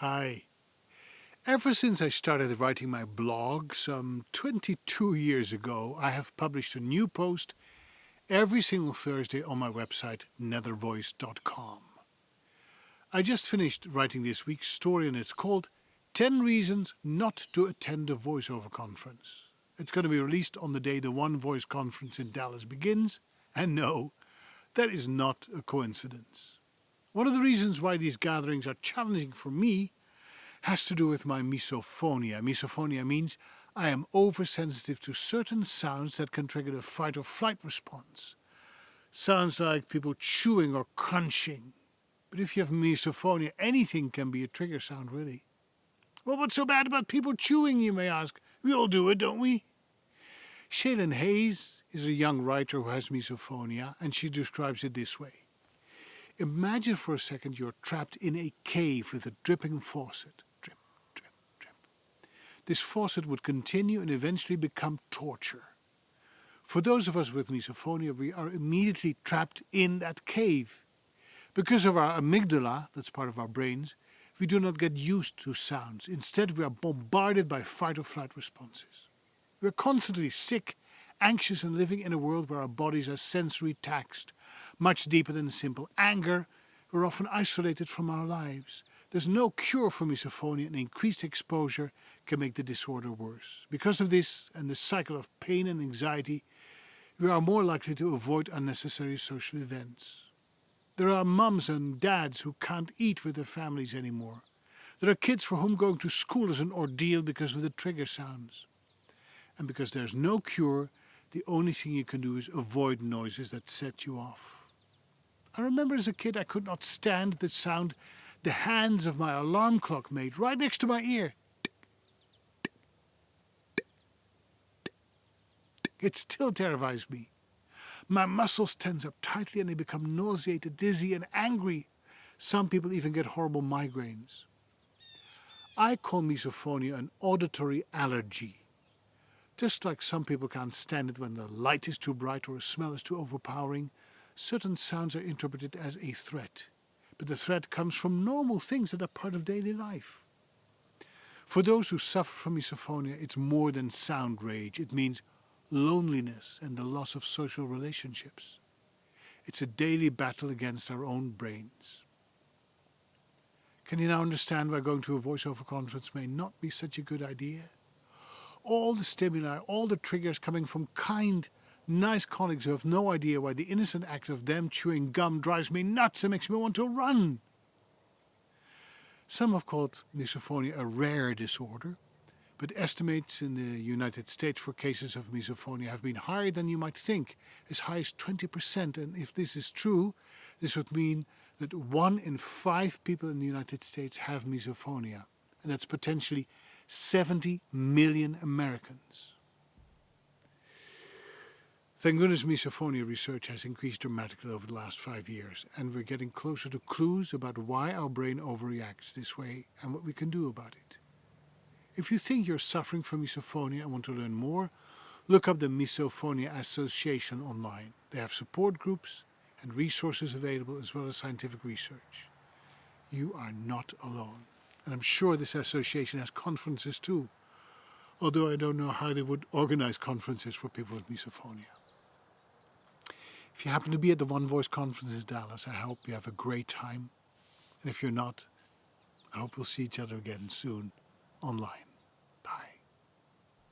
Hi. Ever since I started writing my blog some 22 years ago, I have published a new post every single Thursday on my website, nethervoice.com. I just finished writing this week's story and it's called 10 Reasons Not to Attend a Voiceover Conference. It's going to be released on the day the One Voice conference in Dallas begins, and no, that is not a coincidence. One of the reasons why these gatherings are challenging for me has to do with my misophonia. Misophonia means I am oversensitive to certain sounds that can trigger the fight or flight response. Sounds like people chewing or crunching. But if you have misophonia, anything can be a trigger sound, really. Well, what's so bad about people chewing, you may ask? We all do it, don't we? Shaylin Hayes is a young writer who has misophonia, and she describes it this way. Imagine for a second you're trapped in a cave with a dripping faucet. Drip, drip, drip. This faucet would continue and eventually become torture. For those of us with misophonia, we are immediately trapped in that cave. Because of our amygdala, that's part of our brains, we do not get used to sounds. Instead, we are bombarded by fight or flight responses. We are constantly sick, anxious, and living in a world where our bodies are sensory taxed. Much deeper than simple anger, we're often isolated from our lives. There's no cure for misophonia, and increased exposure can make the disorder worse. Because of this and the cycle of pain and anxiety, we are more likely to avoid unnecessary social events. There are mums and dads who can't eat with their families anymore. There are kids for whom going to school is an ordeal because of the trigger sounds. And because there's no cure, the only thing you can do is avoid noises that set you off. I remember as a kid I could not stand the sound the hands of my alarm clock made right next to my ear. It still terrifies me. My muscles tense up tightly and they become nauseated, dizzy and angry. Some people even get horrible migraines. I call misophonia an auditory allergy. Just like some people can't stand it when the light is too bright or a smell is too overpowering, certain sounds are interpreted as a threat. But the threat comes from normal things that are part of daily life. For those who suffer from misophonia, it's more than sound rage. It means loneliness and the loss of social relationships. It's a daily battle against our own brains. Can you now understand why going to a voiceover conference may not be such a good idea? All the stimuli, all the triggers coming from kind, nice colleagues who have no idea why the innocent act of them chewing gum drives me nuts and makes me want to run. Some have called misophonia a rare disorder, but estimates in the United States for cases of misophonia have been higher than you might think, as high as 20%. And if this is true, this would mean that 1 in 5 people in the United States have misophonia, and that's potentially 70 million Americans. Thank goodness misophonia research has increased dramatically over the last 5 years, and we're getting closer to clues about why our brain overreacts this way and what we can do about it. If you think you're suffering from misophonia and want to learn more, look up the Misophonia Association online. They have support groups and resources available as well as scientific research. You are not alone. And I'm sure this association has conferences too, although I don't know how they would organize conferences for people with misophonia. If you happen to be at the One Voice conference in Dallas, I hope you have a great time. And if you're not, I hope we'll see each other again soon online.